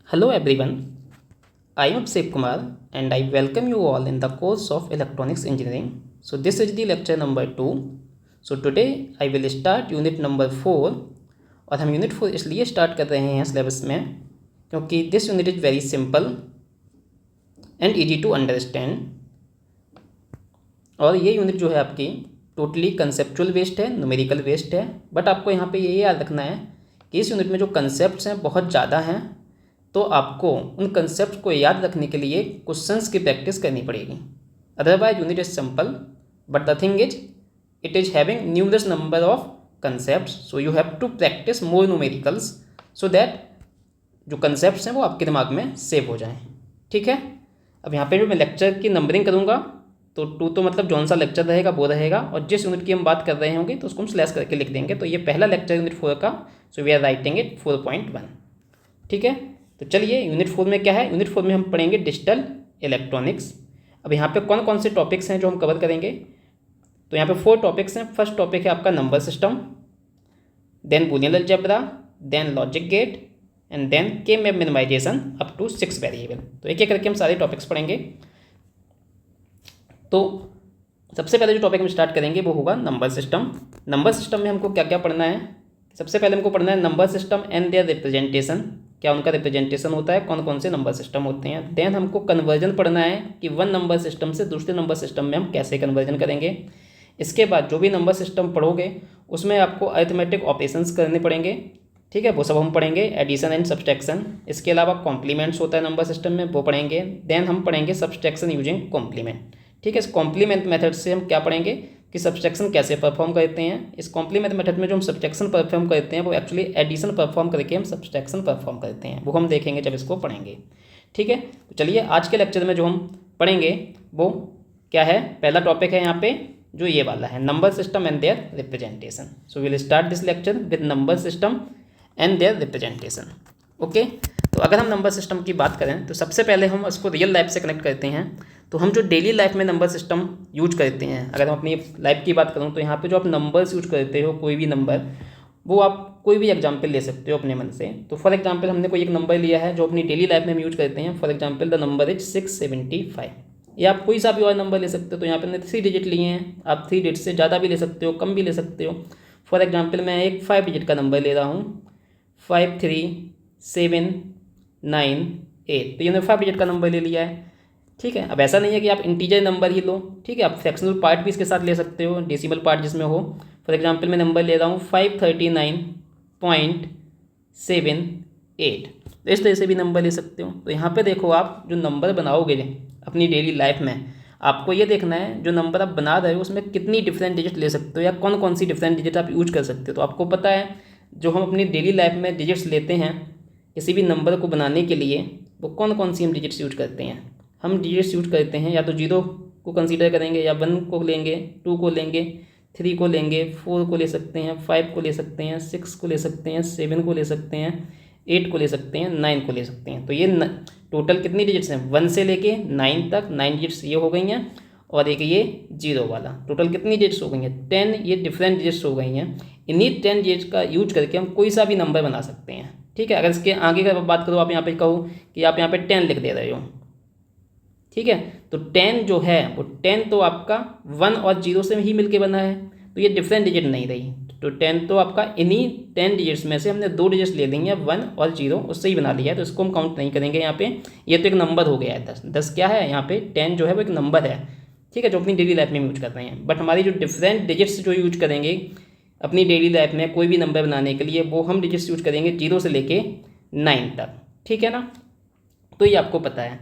Hello everyone, I am Abhishek Kumar and I welcome you all in the course of Electronics Engineering. So this is the lecture number 2. So today I will start unit number 4 और हम unit 4 इसलिए start कर रहे हैं syllabus में क्योंकि this unit is very simple and easy to understand. और ये यूनिट जो है आपकी टोटली कंसेप्चुअल बेस्ड है, न्यूमेरिकल बेस्ड है। बट आपको यहाँ पे ये याद रखना है कि इस यूनिट में जो कंसेप्ट्स हैं बहुत ज़्यादा हैं, तो आपको उन कंसेप्ट को याद रखने के लिए क्वेश्चंस की प्रैक्टिस करनी पड़ेगी। Otherwise unit is simple but the thing is it is having numerous number of concepts, so you have to practice more numericals so that जो कंसेप्ट्स हैं वो आपके दिमाग में सेव हो जाएं। ठीक है, अब यहाँ पे जो मैं लेक्चर की नंबरिंग करूँगा तो 2 तो मतलब जौन सा लेक्चर रहेगा वो रहेगा, और जिस यूनिट की हम बात कर रहे होंगे तो उसको हम स्लैश करके लिख देंगे। तो ये पहला लेक्चर यूनिट 4 का, so we are writing it 4.1। ठीक है, तो चलिए यूनिट 4 में क्या है। यूनिट 4 में हम पढ़ेंगे डिजिटल इलेक्ट्रॉनिक्स। अब यहाँ पे कौन कौन से टॉपिक्स हैं जो हम कवर करेंगे, तो यहाँ पे 4 टॉपिक्स हैं। फर्स्ट टॉपिक है आपका number system, then Boolean algebra, then logic gate and then K map minimization up to 6 variable. तो एक एक करके हम सारे टॉपिक्स पढ़ेंगे। तो सबसे पहले जो टॉपिक हम स्टार्ट करेंगे वो होगा नंबर सिस्टम। नंबर सिस्टम में हमको क्या क्या पढ़ना है, सबसे पहले हमको पढ़ना है number system and their representation, क्या उनका रिप्रेजेंटेशन होता है, कौन कौन से नंबर सिस्टम होते हैं। देन हमको कन्वर्जन पढ़ना है कि वन नंबर सिस्टम से दूसरे नंबर सिस्टम में हम कैसे कन्वर्जन करेंगे। इसके बाद जो भी नंबर सिस्टम पढ़ोगे उसमें आपको अरिथमेटिक ऑपरेशंस करने पड़ेंगे। ठीक है, वो सब हम पढ़ेंगे, एडिशन एंड सब्सट्रैक्शन। इसके अलावा कॉम्प्लीमेंट्स होता है नंबर सिस्टम में, वो पढ़ेंगे। देन हम पढ़ेंगे सब्सट्रैक्शन यूजिंग कॉम्प्लीमेंट। ठीक है, इस कॉम्प्लीमेंट मेथड से हम क्या पढ़ेंगे कि सब्सट्रैक्शन कैसे परफॉर्म करते हैं। इस कॉम्प्लीमेंट मेथड में जो हम सब्सट्रैक्शन परफॉर्म करते हैं वो एक्चुअली एडिशन परफॉर्म करके हम सब्सट्रैक्शन परफॉर्म करते हैं, वो हम देखेंगे जब इसको पढ़ेंगे। ठीक है, तो चलिए आज के लेक्चर में जो हम पढ़ेंगे वो क्या है। पहला टॉपिक है यहाँ पे जो ये वाला है, number system and their representation. So will start this lecture with number system and their representation. Okay, तो अगर हम नंबर सिस्टम की बात करें तो सबसे पहले हम उसको रियल लाइफ से कनेक्ट करते हैं। तो हम जो डेली लाइफ में नंबर सिस्टम यूज करते हैं, अगर हम अपनी लाइफ की बात करूँ तो यहाँ पे जो आप नंबर्स यूज करते हो, कोई भी नंबर, वो आप कोई भी एग्जांपल ले सकते हो अपने मन से। तो फॉर एग्जांपल हमने कोई एक नंबर लिया है जो अपनी डेली लाइफ में हम यूज करते हैं। For example the number is 675, या आप कोई सा भी और नंबर ले सकते हो। तो यहाँ पे हमने 3 डिजिट लिए हैं, आप 3 डिजिट से ज़्यादा भी ले सकते हो, कम भी ले सकते हो। फॉर एग्जाम्पल मैं एक 5 डिजिट का नंबर ले रहा हूँ, 53798। तो ये 5 डिजिट का नंबर ले लिया है। ठीक है, अब ऐसा नहीं है कि आप इंटीजर नंबर ही लो, ठीक है, आप फ्रैक्शनल पार्ट भी इसके साथ ले सकते हो, डेसिमल पार्ट जिसमें हो। फॉर एग्जांपल मैं नंबर ले रहा हूँ 539.78, तो इस तरह से भी नंबर ले सकते हो। तो यहाँ पे देखो, आप जो नंबर बनाओगे अपनी डेली लाइफ में, आपको ये देखना है जो नंबर आप बना रहे हो उसमें कितनी डिफरेंट डिजिट ले सकते हो या कौन कौन सी डिफरेंट डिजिट आप यूज कर सकते हो। तो आपको पता है जो हम अपनी डेली लाइफ में डिजिट्स लेते हैं किसी भी नंबर को बनाने के लिए, वो कौन कौन सी हम डिजिट्स यूज करते हैं। हम डिजिट्स यूज करते हैं, या तो 0 को कंसीडर करेंगे, या 1 को लेंगे, 2 को लेंगे, 3 को लेंगे, 4 को ले सकते हैं, 5 को ले सकते हैं, 6 को ले सकते हैं, 7 को ले सकते हैं, 8 को ले सकते हैं, 9 को ले सकते हैं। तो ये टोटल कितनी डिजिट्स हैं, 1 से लेके 9 तक 9 डिजिट्स ये हो गई हैं, और एक ये 0 वाला, टोटल कितनी डिजिट्स हो गई हैं 10। ये डिफरेंट डिजिट्स हो गई हैं। इन्हीं 10 डिजिट्स का यूज करके हम कोई सा भी नंबर बना सकते हैं। ठीक है, अगर इसके आगे का बात करो, आप यहाँ पे कहो कि आप यहाँ पे 10 लिख दे रहे हो, ठीक है, तो 10 जो है वो 10 तो आपका 1 और 0 से ही मिलके बना है, तो ये डिफरेंट डिजिट नहीं रही। तो 10 तो आपका इन्हीं 10 डिजिट्स में से हमने 2 डिजिट्स ले ली हैं, 1 और 0, उससे ही बना लिया है, तो इसको हम काउंट नहीं करेंगे यहाँ पे। ये तो एक नंबर हो गया है 10। 10 क्या है यहाँ पे, 10 जो है वो एक नंबर है, ठीक है, जो अपनी डेली लाइफ में यूज कर रहे हैं। बट हमारी जो डिफरेंट डिजिट्स जो यूज करेंगे अपनी डेली लाइफ में कोई भी नंबर बनाने के लिए, वो हम डिजिट्स यूज करेंगे 0 से लेके 9 तक। ठीक है ना, तो ये आपको पता है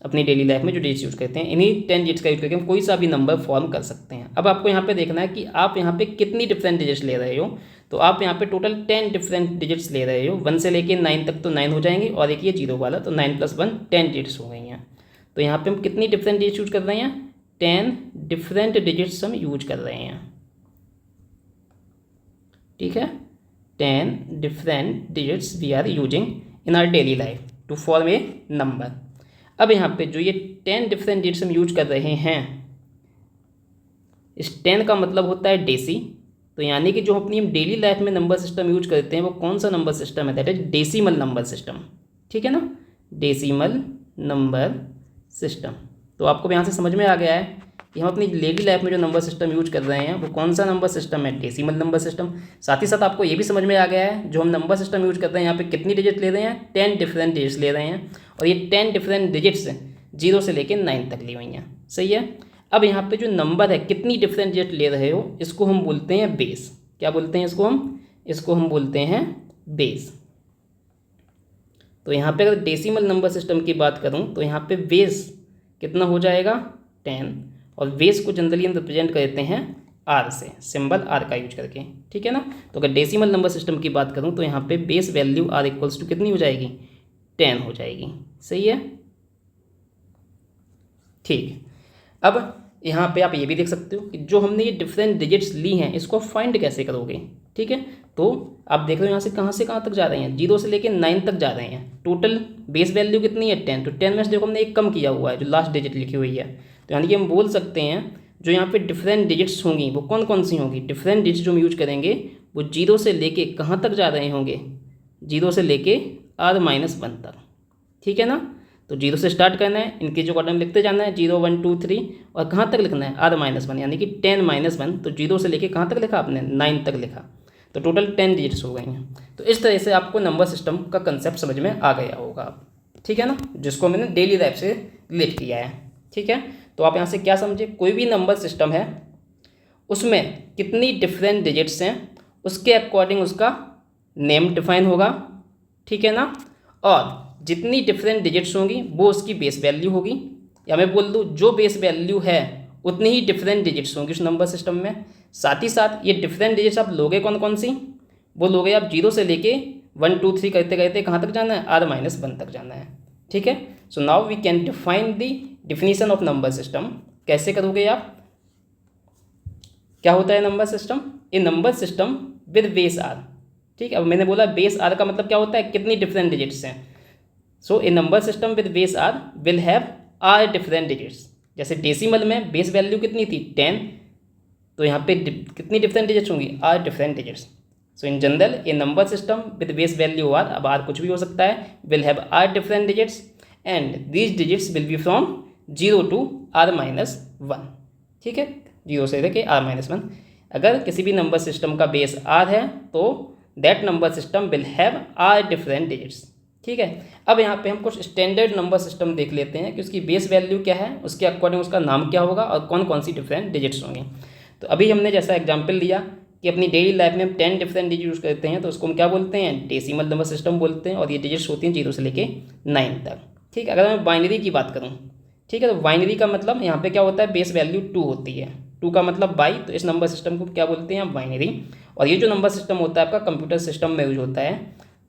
अपनी डेली लाइफ में जो डिजिट्स यूज करते हैं, इन्हीं 10 डिजिट्स का यूज करके हम कोई सा भी नंबर फॉर्म कर सकते हैं। अब आपको यहाँ पे देखना है कि आप यहाँ पे कितनी डिफरेंट डिजिट्स ले रहे हो। तो आप यहाँ पे टोटल 10 डिफरेंट डिजिट्स ले रहे हो, 1 से लेके 9 तक, तो 9 हो जाएंगे, और एक ये 0 वाला, तो 9 + 1 10 डिजिट्स हो गई हैं। तो यहाँ पे हम कितनी डिफरेंट डिजिट्स यूज कर रहे हैं, 10 डिफरेंट डिजिट्स हम यूज कर रहे हैं। ठीक है, 10 different digits we are using in our daily life to form a number. अब यहाँ पे जो ये 10 डिफरेंट डिजिट्स हम यूज कर रहे हैं, इस 10 का मतलब होता है डेसी। तो यानी कि जो अपनी हम डेली लाइफ में नंबर सिस्टम यूज करते हैं वो कौन सा नंबर सिस्टम है, that is decimal number system. ठीक है ना, डेसिमल नंबर सिस्टम। तो आपको यहाँ से समझ में आ गया है कि हम अपनी डेली लाइफ में जो नंबर सिस्टम यूज कर रहे हैं वो कौन सा नंबर सिस्टम है, डेसिमल नंबर सिस्टम। साथ ही साथ आपको ये भी समझ में आ गया है जो हम नंबर सिस्टम यूज कर रहे हैं यहाँ पे कितनी डिजिट ले रहे हैं, 10 डिफरेंट डिजिट्स ले रहे हैं, और ये 10 डिफरेंट डिजिट्स 0 से लेकर 9 तक ली हुई हैं। सही है। अब यहाँ पे जो नंबर है कितनी डिफरेंट डिजिट ले रहे हो, इसको हम बोलते हैं बेस। क्या बोलते हैं इसको हम बोलते हैं बेस। तो यहाँ पे अगर डेसिमल नंबर सिस्टम की बात करूँ तो यहाँ पे बेस कितना हो जाएगा, 10, और बेस को जनरली हम रिप्रेजेंट करते हैं आर से, सिंबल आर का यूज करके, ठीक है ना। तो अगर डेसिमल नंबर सिस्टम की बात करूँ तो यहाँ पे base value r equals to कितनी हो जाएगी, 10 हो जाएगी। सही है, ठीक। अब यहाँ पे आप ये भी देख सकते हो कि जो हमने ये डिफरेंट डिजिट्स ली हैं इसको फाइंड कैसे करोगे, ठीक है। तो आप देख रहे हो यहाँ से कहाँ तक जा रहे हैं, 0 से लेकर 9 तक जा रहे हैं। टोटल बेस वैल्यू कितनी है, 10, तो 10 में से देखो हमने एक कम किया हुआ है जो लास्ट डिजिट लिखी हुई है। तो यानी कि हम बोल सकते हैं जो यहाँ पे डिफरेंट डिजिट्स होंगी वो कौन कौन सी होंगी, डिफरेंट डिजिट्स जो हम यूज करेंगे वो 0 से लेके कहाँ तक जा रहे होंगे, 0 से लेके r-1 तक, ठीक है ना। तो 0 से स्टार्ट करना है, इनके जो कॉर्डर लिखते जाना है 0 1 2 3, और कहाँ तक लिखना है r-1, यानी कि 10-1। तो 0 से लेके कहाँ तक लिखा आपने, 9 तक लिखा, तो टोटल 10 डिजिट्स हो गई हैं। तो इस तरह से आपको नंबर सिस्टम का कंसेप्ट समझ में आ गया होगा, ठीक है ना, जिसको मैंने डेली लाइफ से रिलेट किया है, ठीक है। तो आप यहाँ से क्या समझे, कोई भी नंबर सिस्टम है उसमें कितनी डिफरेंट डिजिट्स हैं उसके अकॉर्डिंग उसका नेम डिफाइन होगा, ठीक है ना, और जितनी डिफरेंट डिजिट्स होंगी वो उसकी बेस वैल्यू होगी, या मैं बोल दूँ जो बेस वैल्यू है उतनी ही डिफरेंट डिजिट्स होंगी उस नंबर सिस्टम में। साथ ही साथ ये डिफरेंट डिजिट्स आप लोगे कौन कौन सी, वो लोगे आप 0 से लेके 1 2 3 करते करते कहाँ तक जाना है, r-1 तक जाना है, ठीक है। So now we can define the definition of number system. कैसे करोगे आप, क्या होता है number system, a number system with base r, ठीक है। अब मैंने बोला बेस आर का मतलब क्या होता है, कितनी डिफरेंट डिजिट्स हैं। So a number system with base r will have r different digits. जैसे डेसिमल में बेस वैल्यू कितनी थी, 10, तो यहाँ पे कितनी डिफरेंट डिजिट्स होंगी, r different digits. So in general a number system with base value r, अब आर कुछ भी हो सकता है, will have r different digits and these digits will be from 0 to r-1, ठीक है, 0 से लेके r-1। अगर किसी भी नंबर सिस्टम का बेस r है तो that number system will have r different digits, ठीक है। अब यहाँ पे हम कुछ स्टैंडर्ड नंबर सिस्टम देख लेते हैं कि उसकी बेस वैल्यू क्या है, उसके अकॉर्डिंग उसका नाम क्या होगा और कौन कौन सी डिफरेंट डिजिट्स होंगी। तो अभी हमने जैसा एग्जाम्पल लिया कि अपनी डेली लाइफ में हम 10 डिफरेंट डिजिट यूज़ करते हैं, तो उसको हम क्या बोलते हैं, डेसिमल नंबर सिस्टम बोलते हैं, और ये डिजिट्स होती हैं 0 से लेके 9 तक, ठीक है। अगर मैं बाइनरी की बात करूँ, ठीक है, तो बाइनरी का मतलब यहाँ पे क्या होता है, बेस वैल्यू 2 होती है, 2 का मतलब बाई, तो इस नंबर सिस्टम को क्या बोलते हैं, बाइनरी। और ये जो नंबर सिस्टम होता है आपका कंप्यूटर सिस्टम में यूज होता है।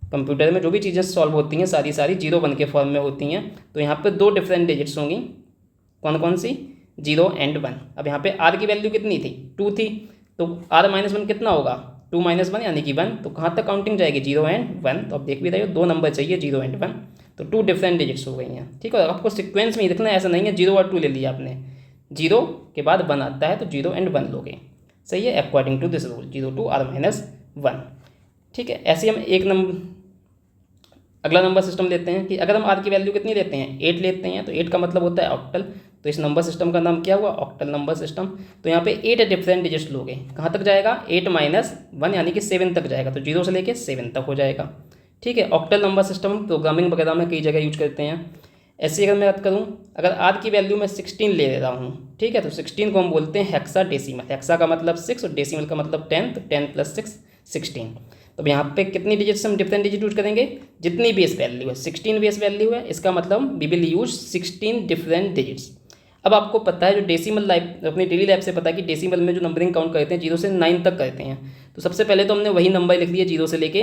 कंप्यूटर में जो भी चीज़ें सॉल्व होती हैं सारी 0 1 के फॉर्म में होती हैं। तो यहाँ पे 2 डिफरेंट डिजिट्स होंगी, कौन कौन सी, 0 and 1। अब यहाँ पे r की वैल्यू कितनी थी, 2 थी, तो r-1 कितना होगा, 2 - 1 यानी कि 1। तो कहाँ तक काउंटिंग जाएगी, 0 and 1। तो आप देख भी रहे हो 2 नंबर चाहिए, 0 and 1, तो 2 डिफरेंट डिजिट्स हो गई हैं, ठीक है। आपको सीक्वेंस में ही रखना है, ऐसा नहीं है 0 और 2 ले लिया आपने, 0 के बाद 1 आता है तो 0 and 1 लोगे, सही है, according to this rule 0 to r-1, ठीक है। ऐसे हम अगला नंबर सिस्टम लेते हैं कि अगर हम r की वैल्यू कितनी लेते हैं, 8 लेते हैं, तो 8 का मतलब होता है ऑक्टल। तो इस नंबर सिस्टम का नाम क्या हुआ, ऑक्टल नंबर सिस्टम। तो यहाँ पे 8 डिफरेंट डिजिट्स लोगे, कहाँ तक जाएगा, 8 - 1 यानी कि 7 तक जाएगा, तो 0 से लेके 7 तक हो जाएगा, ठीक है। ऑक्टल नंबर सिस्टम हम प्रोग्रामिंग वगैरह में कई जगह यूज करते हैं। ऐसे अगर मैं बात करूँ, अगर r की वैल्यू मैं 16 ले रहा हूँ, ठीक है, तो 16 को हम बोलते हैं हेक्साडेसिमल। हेक्सा का मतलब 6 और डेसिमल का मतलब 10, तो 10 + 6 16। तो यहाँ पे कितनी डिजिट्स हम डिफरेंट डिजिट यूज करेंगे, जितनी बेस वैल्यू है, 16 बेस वैल्यू है, इसका मतलब we will use 16 different digits. अब आपको पता है जो डेसिमल लाइफ अपनी डेली लाइफ से पता है कि डेसिमल में जो नंबरिंग काउंट करते हैं 0 से 9 तक करते हैं। तो सबसे पहले तो हमने वही नंबर लिख लिया 0 से लेके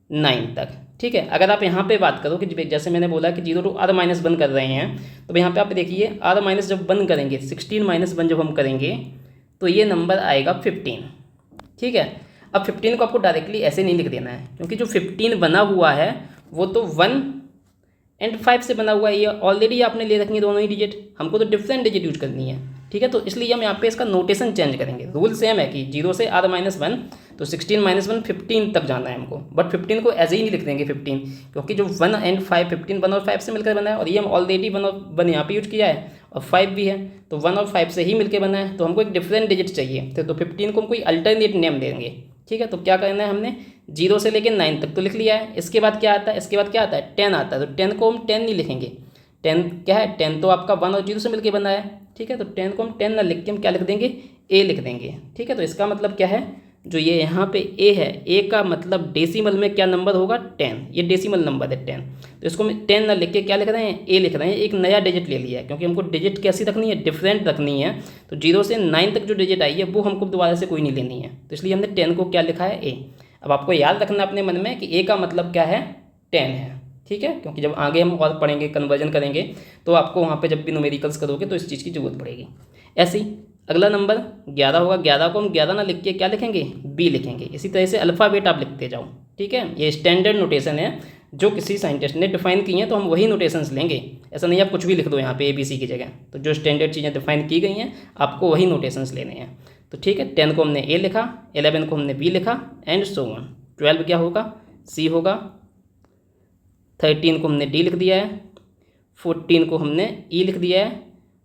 9 तक, ठीक है। अगर आप यहाँ पे बात करो कि जैसे मैंने बोला कि 0 to r-1 कर रहे हैं, तो यहाँ पे आप देखिए r- जब 1 करेंगे, 16 - 1 जब हम करेंगे तो ये नंबर आएगा 15, ठीक है। अब 15 को आपको डायरेक्टली ऐसे नहीं लिख देना है, क्योंकि जो 15 बना हुआ है वो तो 1 and 5 से बना हुआ है, ये ऑलरेडी आपने ले रखी है दोनों ही डिजिट, हमको तो डिफरेंट डिजिट यूज करनी है, ठीक है। तो इसलिए हम यहाँ पे इसका नोटेशन चेंज करेंगे। रूल सेम है कि 0 से r-1 तो 16 - 1 15 तक जाना है हमको, बट 15 को ऐसे ही नहीं लिख देंगे 15, क्योंकि जो 1 एंड 5 15 1 और 5 से मिलकर बना है, और ये हम ऑलरेडी 1 और 1 यहाँ पे यूज किया है और 5 भी है, तो 1 और 5 से ही मिलकर बना है। तो हमको एक डिफरेंट डिजिट चाहिए, तो 15 को हम कोई अल्टरनेट नेम देंगे, ठीक है। तो क्या करना है, हमने 0 से लेकर 9 तक तो लिख लिया है। इसके बाद क्या आता है, इसके बाद क्या आता है 10 आता है, तो 10 को हम 10 नहीं लिखेंगे। 10 क्या है, 10 तो आपका 1 और 0 से मिलकर बना है, ठीक है। तो 10 को हम 10 ना लिख के हम क्या लिख देंगे, ए लिख देंगे, ठीक है। तो इसका मतलब क्या है, जो ये यहाँ पे ए है, ए का मतलब डेसिमल में क्या नंबर होगा 10, ये डेसिमल नंबर है 10। तो इसको हम 10 ना लिख के क्या लिख रहे हैं, ए लिख रहे हैं। एक नया डिजिट ले लिया है, क्योंकि हमको डिजिट कैसी रखनी है, डिफरेंट रखनी है। तो 0 से 9 तक जो डिजिट आई है वो हमको दोबारा से कोई नहीं लेनी है, तो इसलिए हमने 10 को क्या लिखा है, ए। अब आपको याद रखना अपने मन में कि ए का मतलब क्या है, 10 है, ठीक है। क्योंकि जब आगे हम और पढ़ेंगे, कन्वर्जन करेंगे, तो आपको वहाँ पे जब भी न्यूमेरिकल्स करोगे तो इस चीज़ की जरूरत पड़ेगी। ऐसे ही अगला नंबर 11 होगा, 11 को हम 11 ना लिख के क्या लिखेंगे, बी लिखेंगे। इसी तरह से अल्फ़ाबेट आप लिखते जाओ, ठीक है। ये स्टैंडर्ड नोटेशन है जो किसी साइंटिस्ट ने डिफाइन की हैं, तो हम वही नोटेशंस लेंगे। ऐसा नहीं आप कुछ भी लिख दो यहाँ पे ABC की जगह, तो जो स्टैंडर्ड चीज़ें डिफाइन की गई हैं आपको वही नोटेशंस लेने हैं। तो ठीक है, 10 को हमने ए लिखा, 11 को हमने बी लिखा, एंड सो ऑन। 12 क्या होगा, सी होगा, 13 को हमने डी लिख दिया है, 14 को हमने ई लिख दिया है,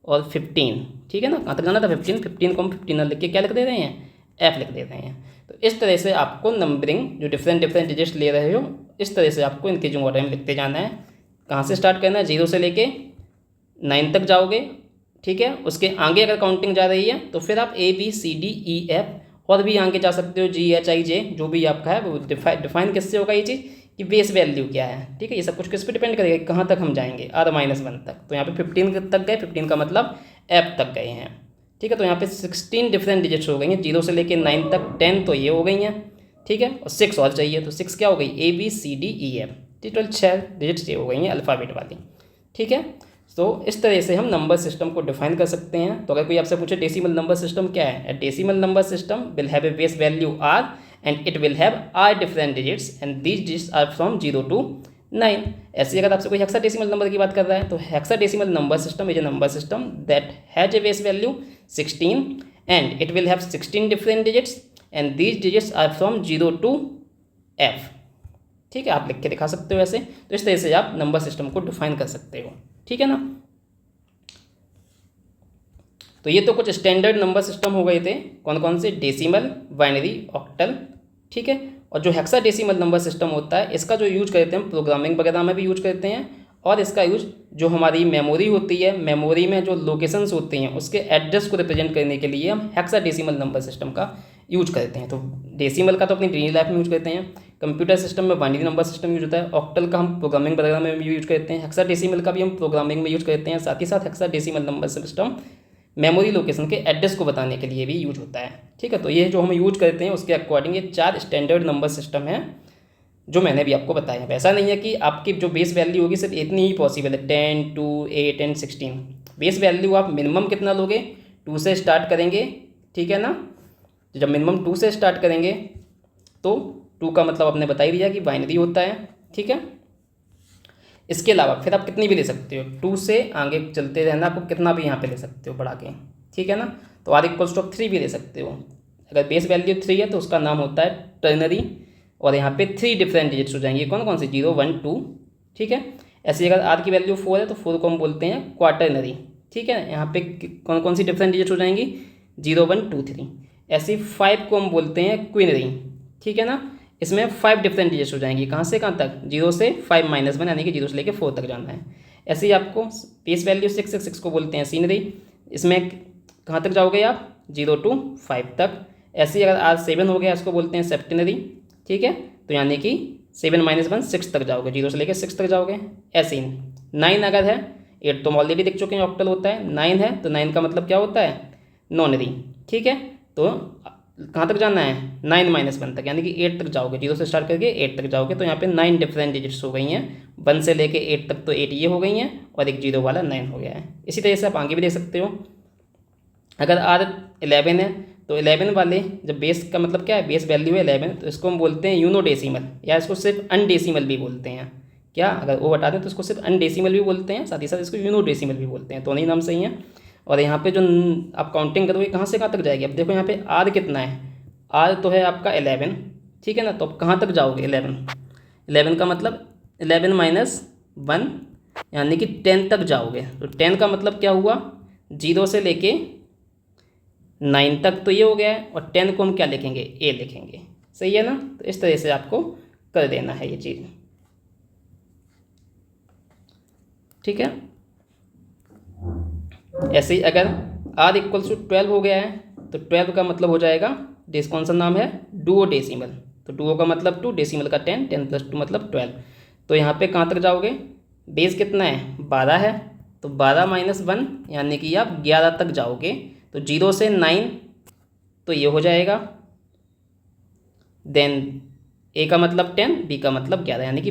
और 15, ठीक है ना, कहाँ तक जाना था 15 को हम 15 लिख के क्या लिख दे रहे हैं, एफ लिख दे रहे हैं। तो इस तरह से आपको नंबरिंग जो डिफरेंट डिजिट्स ले रहे हो, इस तरह से आपको इंक्रीजिंग ऑर्डर में लिखते जाना है। कहाँ से स्टार्ट करना है, 0 से लेके 9 तक जाओगे, ठीक है। उसके आगे अगर काउंटिंग जा रही है तो फिर आप ABCDEF और भी आगे जा सकते हो, GHIJ, जो भी आपका है वो डिफाइन किससे होगा ये चीज़ कि बेस वैल्यू क्या है, ठीक है। ये सब कुछ किस पे डिपेंड करेगा, कहाँ तक हम जाएंगे, r-1 तक। तो यहाँ पे 15 तक गए, 15 का मतलब एफ तक गए हैं, ठीक है। तो यहाँ पे 16 डिफरेंट डिजिट्स हो गई हैं, 0 से लेके 9 तक, 10 तो ये हो गई हैं, ठीक है। और 6 और चाहिए, तो 6 क्या हो गई, ABCDEF, टोटल 6 डिजिट्स ये हो गई हैं अल्फ़ाबेट वाली, ठीक है। तो इस तरह से हम नंबर सिस्टम को डिफाइन कर सकते हैं। तो अगर कोई आपसे पूछे डेसिमल नंबर सिस्टम क्या है, ए decimal number system will have a base value r and it will have r different digits and these digits are from 0 to 9। ऐसे अगर आपसे कोई हेक्साडेसिमल नंबर की बात कर रहा है तो hexadecimal number system is a number system that has a base value 16 and it will have 16 different digits and these digits are from 0 to f, ठीक है। आप लिख के दिखा सकते हो ऐसे। तो इस तरह से आप नंबर सिस्टम को डिफाइन कर सकते हो, ठीक है ना। तो ये तो कुछ स्टैंडर्ड नंबर सिस्टम हो गए थे, कौन कौन से, डेसिमल, बाइनरी, ऑक्टल, ठीक है। और जो हेक्साडेसिमल नंबर सिस्टम होता है इसका जो यूज करते हैं प्रोग्रामिंग वगैरह में भी यूज करते हैं, और इसका यूज जो हमारी मेमोरी होती है, मेमोरी में जो लोकेशंस होती हैं उसके एड्रेस को रिप्रेजेंट करने के लिए हम हेक्साडेसिमल नंबर सिस्टम का यूज करते हैं। तो डेसिमल का तो अपनी डेली लाइफ में यूज करते हैं, कंप्यूटर सिस्टम में बाइनरी नंबर सिस्टम यूज होता है, ऑक्टल का हम प्रोग्रामिंग वगैरह में भी यूज करते हैं, हेक्साडेसिमल का भी हम प्रोग्रामिंग में यूज करते हैं। साथ ही साथ hexadecimal number system memory location के एड्रेस को बताने के लिए भी यूज होता है, ठीक है। तो ये जो हम यूज करते हैं उसके अकॉर्डिंग ये 4 स्टैंडर्ड नंबर सिस्टम है जो मैंने भी आपको बताया। ऐसा नहीं है कि आपकी जो बेस वैल्यू होगी सिर्फ इतनी ही पॉसिबल है, 10, 2, 8 एंड 16। बेस वैल्यू आप मिनिमम कितना लोगे, 2 से स्टार्ट करेंगे, ठीक है ना। जब मिनिमम 2 से स्टार्ट करेंगे तो 2 का मतलब आपने बता ही दिया कि बाइनरी होता है, ठीक है। इसके अलावा फिर आप कितनी भी ले सकते हो, 2 से आगे चलते रहना, आपको कितना भी यहाँ पे ले सकते हो बढ़ा के, ठीक है ना। तो r=3 भी ले सकते हो। अगर बेस वैल्यू 3 है तो उसका नाम होता है टर्नरी, और यहाँ पे 3 डिफरेंट डिजिट्स हो जाएंगे, कौन कौन से, 0, 1, 2, ठीक है। ऐसे अगर r की वैल्यू 4 है तो 4 को हम बोलते हैं क्वार्टरनरी, ठीक है। यहाँ पे कौन कौन सी डिफरेंट डिजिट्स हो जाएंगी, 0, 1, 2, 3। ऐसे 5 को हम बोलते हैं क्विनरी, ठीक है ना। इसमें 5 डिफरेंट डिजिट्स हो जाएंगी, कहाँ से कहाँ तक, 0 से 5 - 1 यानी कि 0 से लेके 4 तक जाना है। ऐसे ही आपको बेस वैल्यू 6 को बोलते हैं सीनरी, इसमें कहाँ तक जाओगे आप, 0 to 5 तक। ऐसे ही अगर R7 हो गया इसको बोलते हैं सेप्टेनरी, ठीक है। तो यानी कि 7 - 1 6 तक जाओगे, 0 से लेकर 6 तक जाओगे। ऐसे ही 9 अगर है, 8 तो हम ऑलरेडी देख चुके हैं ऑक्टल होता है, 9 है तो 9 का मतलब क्या होता है, नॉनरी, ठीक है। तो कहाँ तक जाना है, 9 - 1 तक, यानी कि 8 तक जाओगे, 0 से स्टार्ट करके 8 तक जाओगे। तो यहाँ पे 9 डिफरेंट डिजिट्स हो गई हैं, 1 से लेके 8 तक, तो 8 ये हो गई हैं और एक 0 वाला 9 हो गया है। इसी तरह से आप आगे भी देख सकते हो। अगर R11 है तो 11 वाले, जब बेस का मतलब क्या है, बेस वैल्यू है 11, तो इसको हम बोलते हैं यूनोडेसिमल, या इसको सिर्फ अनडेसिमल भी बोलते हैं। क्या, अगर वो बता दें तो इसको सिर्फ अनडेसिमल भी बोलते हैं, साथ ही साथ इसको यूनोडेसिमल भी बोलते हैं, दोनों ही नाम सही हैं। और यहाँ पे जो आप काउंटिंग करोगे कहाँ से कहाँ तक जाएगी। अब देखो यहाँ पे आर कितना है, आर तो है आपका 11, ठीक है ना। तो अब कहाँ तक जाओगे, 11 का मतलब 11 माइनस 1 यानी कि 10 तक जाओगे। तो 10 का मतलब क्या हुआ, 0 से लेके 9 तक, तो ये हो गया है। और 10 को हम क्या लिखेंगे, ए लिखेंगे, सही है ना। तो इस तरह से आपको कर देना है ये चीज़, ठीक है। ऐसे ही अगर r इक्वल्स टू 12 हो गया है तो 12 का मतलब हो जाएगा, कौन सा नाम है, डुओ डेसिमल। तो डुओ का मतलब 2, डेसिमल का 10, 10 + 2 मतलब 12। तो यहाँ पे कहाँ तक जाओगे, बेस कितना है, 12 है, तो 12 माइनस 1 यानी कि आप 11 तक जाओगे। तो 0 से 9 तो ये हो जाएगा, देन ए का मतलब 10, बी का मतलब 11 यानी कि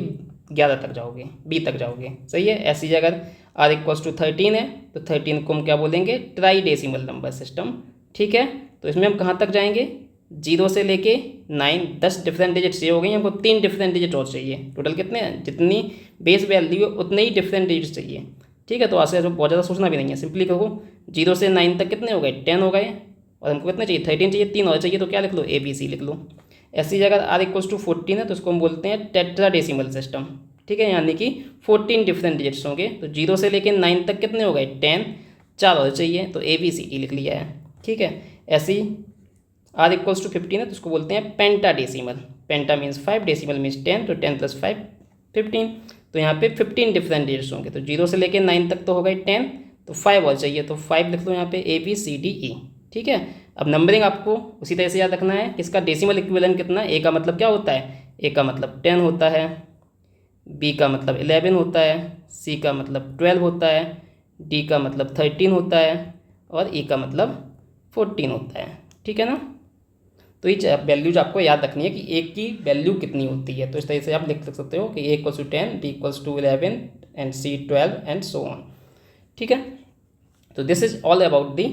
11 तक जाओगे, बी तक जाओगे, सही है। ऐसी जगह अगर r इक्वल्स टू 13 है तो 13 को हम क्या बोलेंगे, ट्राई डेसिमल नंबर सिस्टम, ठीक है। तो इसमें हम कहाँ तक जाएंगे, 0 से लेके 9, 10 डिफरेंट डिजिट चाहिए हो गई, हमको 3 डिफरेंट डिजिट और चाहिए। टोटल कितने हैं, जितनी बेस वैल्यू है उतने ही डिफरेंट डिजिट चाहिए, ठीक है। तो आज से बहुत ज़्यादा सोचना भी नहीं है, सिंपली कहो 0 से 9 तक कितने हो गए, 10 हो गए, और हमको कितने चाहिए, 13 चाहिए, 3 और चाहिए, तो क्या लिख लो, ABC लिख लो। ऐसी जगह r इक्वल्स टू 14 है तो इसको हम बोलते हैं टेट्रा डेसिमल सिस्टम, ठीक है, यानी कि 14 डिफरेंट डिजिट्स होंगे। तो 0 से लेकर 9 तक कितने हो गए, 10, 4 और चाहिए, तो ABCD लिख लिया है, ठीक है। ऐसी r इक्वल्स टू 15 है तो इसको बोलते हैं पेंटा डेसिमल, पेंटा मीन्स 5, डेसिमल मीन्स 10, तो 10 + 5 15। तो यहाँ पे 15 डिफरेंट डिजिट्स होंगे। तो 0 से लेकर 9 तक तो हो गए 10, तो 5 और चाहिए, तो 5 लिख लो यहाँ पे ABCDE, ठीक है। अब नंबरिंग आपको उसी तरह से याद रखना है, इसका डेसिमल इक्विवेलेंट कितना, ए का मतलब क्या होता है, ए का मतलब 10 होता है, बी का मतलब 11 होता है, सी का मतलब 12 होता है, डी का मतलब 13 होता है, और ई का मतलब 14 होता है, ठीक है ना। तो ये वैल्यूज आपको याद रखनी है कि ए की वैल्यू कितनी होती है। तो इस तरह से आप लिख सकते हो कि a equals to 10, b equals to 11 and c 12 and so on, ठीक है। तो this is all about the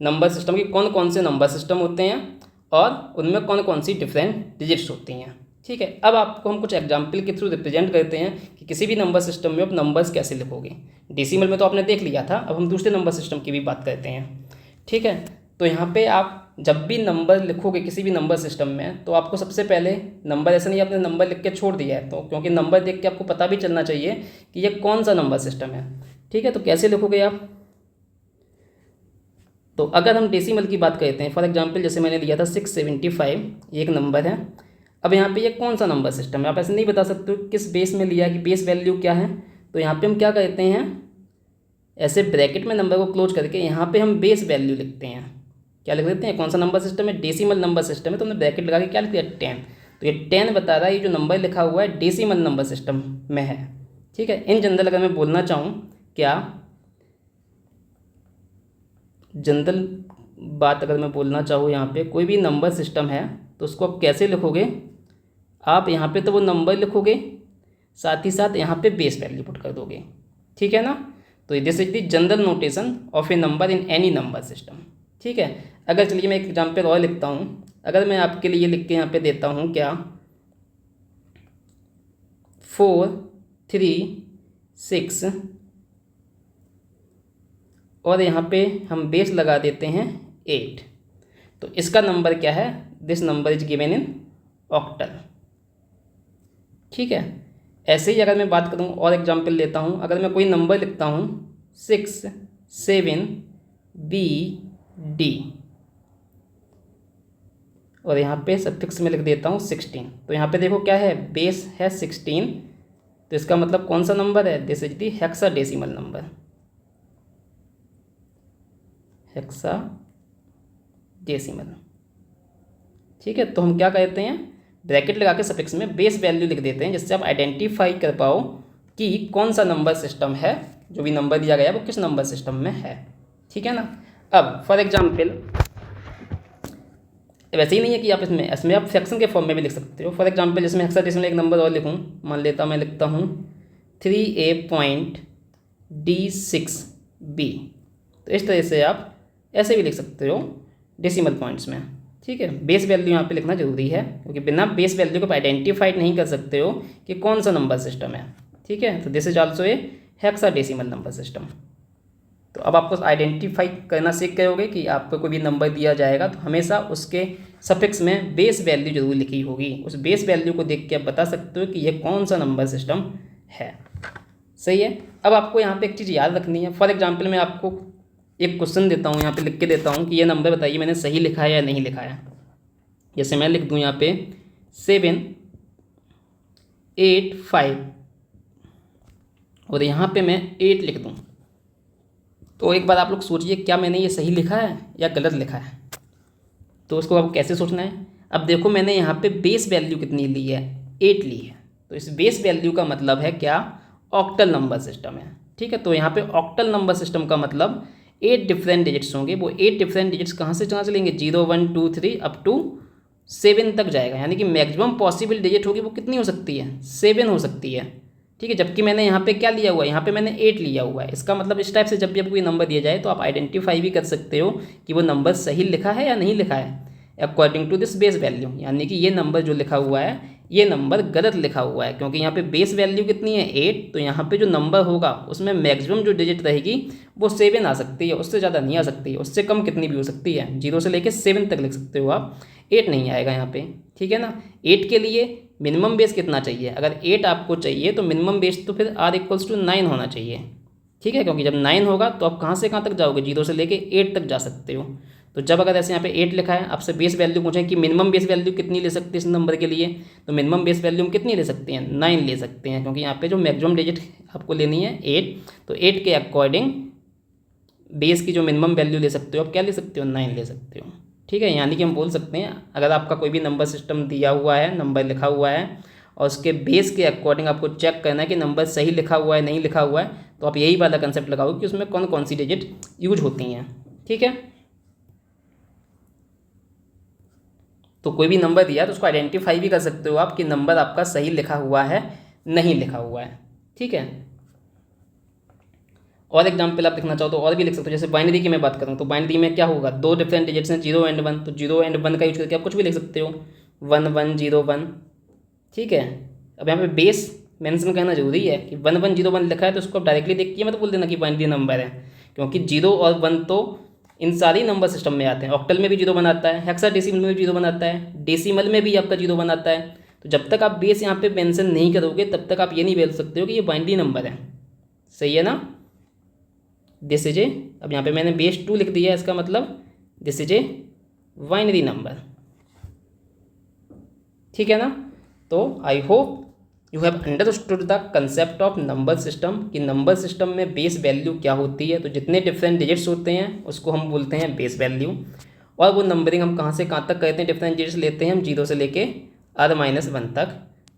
number system की कौन कौन से नंबर सिस्टम होते हैं और उनमें कौन कौन सी डिफरेंट डिजिट्स होती हैं, ठीक है। अब आपको हम कुछ एग्जाम्पल के थ्रू रिप्रेजेंट करते हैं कि किसी भी नंबर सिस्टम में आप नंबर्स कैसे लिखोगे। डेसिमल में तो आपने देख लिया था, अब हम दूसरे नंबर सिस्टम की भी बात करते हैं, ठीक है। तो यहाँ पे आप जब भी नंबर लिखोगे किसी भी नंबर सिस्टम में, तो आपको सबसे पहले नंबर, ऐसा नहीं आपने नंबर लिख के छोड़ दिया है, तो क्योंकि नंबर देख के आपको पता भी चलना चाहिए कि ये कौन सा नंबर सिस्टम है, ठीक है। तो कैसे लिखोगे आप, तो अगर हम डेसिमल की बात करते हैं, फॉर एग्जांपल जैसे मैंने लिया था 675, ये एक नंबर है। अब यहाँ पे ये कौन सा नंबर सिस्टम है, आप ऐसे नहीं बता सकते किस बेस में लिया, कि बेस वैल्यू क्या है। तो यहाँ पे हम क्या करते हैं, ऐसे ब्रैकेट में नंबर को क्लोज करके यहाँ पे हम बेस वैल्यू लिखते हैं, क्या लिख देते हैं, कौन सा नंबर सिस्टम है, डेसिमल नंबर सिस्टम है। तो हमने ब्रैकेट लगा के क्या लिख दिया, 10। तो ये 10 बता रहा है ये जो नंबर लिखा हुआ है डेसिमल नंबर सिस्टम में है, ठीक है। इन जनरल अगर मैं बोलना चाहूँ, क्या जनरल बात अगर मैं बोलना चाहूँ, यहाँ पे कोई भी नंबर सिस्टम है तो उसको आप कैसे लिखोगे, आप यहाँ पे तो वो नंबर लिखोगे, साथ ही साथ यहाँ पे बेस वैल्यू पुट कर दोगे, ठीक है ना। तो this is the general notation of A number in any number system, ठीक है। अगर चलिए मैं एक एग्जाम्पल और लिखता हूँ, अगर मैं आपके लिए लिख के यहाँ पे देता हूँ क्या, 4 3 6 और यहाँ पे हम बेस लगा देते हैं 8, तो इसका नंबर क्या है, this number is given in octal, ठीक है। ऐसे ही अगर मैं बात करूँ और एग्जांपल लेता हूँ, अगर मैं कोई नंबर लिखता हूँ 6 7 B D और यहाँ पे सफिक्स में लिख देता हूँ 16, तो यहाँ पे देखो क्या है, बेस है 16, तो इसका मतलब कौन सा नंबर है, this is the hexadecimal number, hexadecimal, ठीक है। तो हम क्या कहते हैं, ब्रैकेट लगा के सफिक्स में बेस वैल्यू लिख देते हैं, जिससे आप आइडेंटिफाई कर पाओ कि कौन सा नंबर सिस्टम है, जो भी नंबर दिया गया है वो किस नंबर सिस्टम में है, ठीक है ना। अब फॉर एग्जांपल वैसे ही नहीं है कि आप इसमें आप फ्रैक्शन के फॉर्म में भी लिख सकते हो। फॉर एग्जांपल जिसमें हेक्साडेसिमल एक नंबर और लिखूँ, मान लेता मैं लिखता हूँ 3A.D6B, तो इस तरह से आप ऐसे भी लिख सकते हो डेसिमल पॉइंट्स में, ठीक है। बेस वैल्यू यहाँ पे लिखना जरूरी है, क्योंकि बिना बेस वैल्यू को आप आइडेंटिफाई नहीं कर सकते हो कि कौन सा नंबर सिस्टम है, ठीक है। तो this is also a hexadecimal number system. तो अब आपको आइडेंटिफाई करना सीख गए होगे कि आपको कोई भी नंबर दिया जाएगा तो हमेशा उसके सफिक्स में बेस वैल्यू जरूर लिखी होगी। उस बेस वैल्यू को देख के आप बता सकते हो कि ये कौन सा नंबर सिस्टम है। सही है। अब आपको यहाँ पे एक चीज़ याद रखनी है। फॉर एग्जाम्पल मैं आपको एक क्वेश्चन देता हूँ, यहाँ पे लिख के देता हूँ कि ये नंबर बताइए मैंने सही लिखा है या नहीं लिखा है। जैसे मैं लिख दूँ यहाँ पे 785 और यहाँ पे मैं 8 लिख दूँ, तो एक बार आप लोग सोचिए क्या मैंने ये सही लिखा है या गलत लिखा है। तो उसको आपको कैसे सोचना है। अब देखो मैंने यहाँ पे बेस वैल्यू कितनी ली है, 8 ली है। तो इस बेस वैल्यू का मतलब है क्या, ऑक्टल नंबर सिस्टम है। ठीक है, तो यहाँ पे ऑक्टल नंबर सिस्टम का मतलब 8 डिफरेंट डिजिट्स होंगे। वो 8 डिफरेंट डिजिट्स कहाँ से कहाँ चलेंगे, 0 1 2 3 अप टू 7 तक जाएगा। यानी कि मैक्सिमम पॉसिबल डिजिट होगी वो कितनी हो सकती है, 7 हो सकती है। ठीक है, जबकि मैंने यहाँ पे क्या लिया हुआ है, यहाँ पे मैंने 8 लिया हुआ है। इसका मतलब इस टाइप से जब भी आपको कोई नंबर दिया जाए तो आप आइडेंटिफाई भी कर सकते हो कि वो नंबर सही लिखा है या नहीं लिखा है according to this base value. यानी कि ये नंबर जो लिखा हुआ है ये नंबर गलत लिखा हुआ है, क्योंकि यहाँ पे बेस वैल्यू कितनी है 8। तो यहाँ पे जो नंबर होगा उसमें मैक्सिमम जो डिजिट रहेगी वो 7 आ सकती है, उससे ज़्यादा नहीं आ सकती है। उससे कम कितनी भी हो सकती है, 0 से लेकर 7 तक लिख सकते हो आप, 8 नहीं आएगा यहाँ पे। ठीक है ना। 8 के लिए मिनिमम बेस कितना चाहिए, अगर 8 आपको चाहिए तो मिनिमम बेस तो फिर r = 9 होना चाहिए। ठीक है, क्योंकि जब 9 होगा तो आप कहाँ से कहाँ तक जाओगे, 0 से लेके 8 तक जा सकते हो। तो जब अगर ऐसे यहाँ पे 8 लिखा है, आपसे बेस वैल्यू पूछें कि मिनिमम बेस वैल्यू कितनी ले सकते हैं इस नंबर के लिए, तो मिनिमम बेस वैल्यू हम कितनी ले सकते हैं, 9 ले सकते हैं, क्योंकि यहाँ पे जो मैक्सिमम डिजिट आपको लेनी है 8। तो 8 के अकॉर्डिंग बेस की जो मिनिमम वैल्यू ले सकते हो आप क्या ले सकते हो, 9 ले सकते हो। ठीक है, यानी कि हम बोल सकते हैं अगर आपका कोई भी नंबर सिस्टम दिया हुआ है, नंबर लिखा हुआ है और उसके बेस के अकॉर्डिंग आपको चेक करना है कि नंबर सही लिखा हुआ है नहीं लिखा हुआ है, तो आप यही वाला कंसेप्ट लगाओ कि उसमें कौन कौन सी डिजिट यूज होती हैं। ठीक है, तो कोई भी नंबर दिया तो उसको आइडेंटिफाई भी कर सकते हो आप कि नंबर आपका सही लिखा हुआ है नहीं लिखा हुआ है। ठीक है, और एग्जाम्पल आप लिखना चाहो तो और भी लिख सकते हो। जैसे बाइनरी की मैं बात करूँ तो बाइनरी में क्या होगा, 2 डिफरेंट डिजिट्स हैं 0 और 1, तो 0 और 1 का यूज करके आप कुछ भी लिख सकते हो, 1 1 0 1। ठीक है, अब यहाँ पे बेस मेंशन करना जरूरी है कि 1 1 0 1 लिखा है तो उसको आप डायरेक्टली देख के मत बोल देना कि बाइनरी नंबर है, क्योंकि 0 और 1 तो इन सारी नंबर सिस्टम में आते हैं। ऑक्टल में भी 0 1 आता है, हेक्साडेसिमल में भी 0 1 आता है, डेसिमल में भी आपका 0 1 आता है। तो जब तक आप बेस यहाँ पे मेंशन नहीं करोगे तब तक आप ये नहीं बोल सकते हो कि ये बाइनरी नंबर है। सही है ना। दिस इज ए, अब यहाँ पे मैंने बेस 2 लिख दिया है, इसका मतलब this is a binary number. ठीक है ना। तो आई hope you have understood the concept of number system कि नंबर सिस्टम में बेस वैल्यू क्या होती है। तो जितने डिफरेंट डिजिट्स होते हैं उसको हम बोलते हैं बेस वैल्यू, और वो नंबरिंग हम कहाँ से कहाँ तक करते हैं, डिफरेंट डिजिट्स लेते हैं हम 0 से लेके r-1 तक।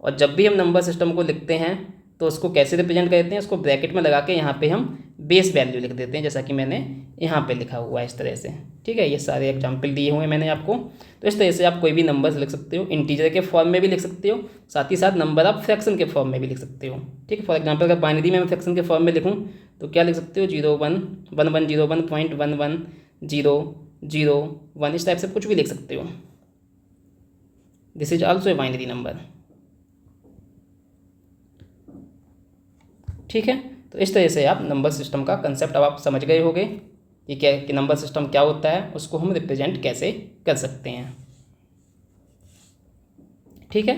और जब भी हम नंबर सिस्टम को लिखते हैं तो उसको कैसे रिप्रेजेंट करते हैं, उसको ब्रैकेट में लगा के यहाँ पे हम बेस वैल्यू लिख देते हैं, जैसा कि मैंने यहाँ पे लिखा हुआ है इस तरह से। ठीक है, ये सारे एग्जांपल दिए हुए हैं मैंने आपको। तो इस तरह से आप कोई भी नंबर्स लिख सकते हो, इंटीजर के फॉर्म में भी लिख सकते हो, साथ ही साथ नंबर आप फ्रैक्शन के फॉर्म में भी लिख सकते हो। ठीक है, फॉर एग्जाम्पल अगर बाइनरी में मैं फ्रैक्शन के फॉर्म में लिखूँ तो क्या लिख सकते हो, 0 1 1 1 0 1.11 0 0 1, इस टाइप से कुछ भी लिख सकते हो। This is also a binary number. ठीक है, तो इस तरह से आप नंबर सिस्टम का कंसेप्ट अब आप समझ गए होंगे कि क्या कि नंबर सिस्टम क्या होता है, उसको हम रिप्रेजेंट कैसे कर सकते हैं। ठीक है,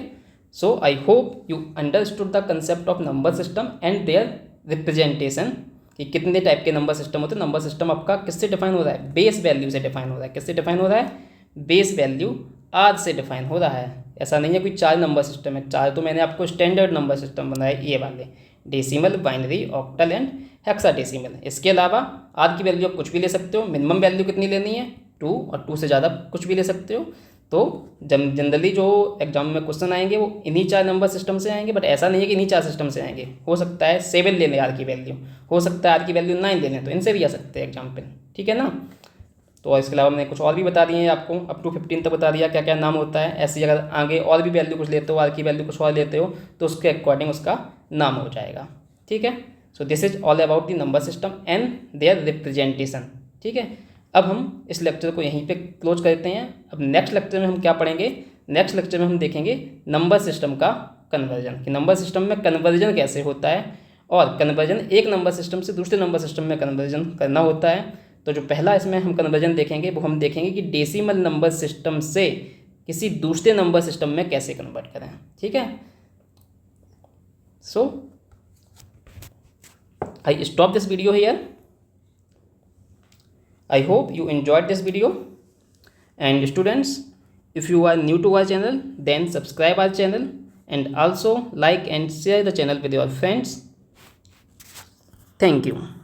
so I hope you understood the concept of number system and their representation कि कितने टाइप के नंबर सिस्टम होते हैं। नंबर सिस्टम आपका किससे डिफाइन हो रहा है, बेस वैल्यू से डिफाइन हो रहा है। किससे डिफाइन हो रहा है, बेस वैल्यू r से डिफाइन हो रहा है। ऐसा नहीं है कोई 4 नंबर सिस्टम है, 4 तो मैंने आपको स्टैंडर्ड नंबर सिस्टम बनाया ये वाले, decimal, binary, octal and hexadecimal. इसके अलावा r की वैल्यू आप कुछ भी ले सकते हो। मिनिमम वैल्यू कितनी लेनी है, 2, और 2 से ज़्यादा कुछ भी ले सकते हो। तो जनरली जो एग्जाम में क्वेश्चन आएंगे वो इन्हीं 4 नंबर सिस्टम से आएंगे, बट ऐसा नहीं है कि इन्हीं 4 सिस्टम से आएंगे। हो सकता है 7 ले लें r की वैल्यू, हो सकता है r की वैल्यू 9 ले लें, तो इनसे भी आ सकते हैं एग्जाम्पल। ठीक है ना। तो इसके अलावा मैंने कुछ और भी बता दिए हैं आपको, अप टू 15 तक बता दिया क्या क्या नाम होता है। ऐसे अगर आगे और भी वैल्यू कुछ लेते हो, r की वैल्यू कुछ और लेते हो तो उसके अकॉर्डिंग उसका नाम हो जाएगा। ठीक है, so this is all about the number system and their representation. ठीक है, अब हम इस लेक्चर को यहीं पे क्लोज करते हैं। अब नेक्स्ट लेक्चर में हम क्या पढ़ेंगे, नेक्स्ट लेक्चर में हम देखेंगे नंबर सिस्टम का कन्वर्जन, कि नंबर सिस्टम में कन्वर्जन कैसे होता है और कन्वर्जन एक नंबर सिस्टम से दूसरे नंबर सिस्टम में कन्वर्जन करना होता है। तो जो पहला इसमें हम कन्वर्जन देखेंगे वो हम देखेंगे कि डेसिमल नंबर सिस्टम से किसी दूसरे नंबर सिस्टम में कैसे कन्वर्ट करें। ठीक है, सो I stop this video here. I hope you enjoyed this video. And students, if you are new to our channel, then subscribe our channel and also like and share the channel with your friends. Thank you.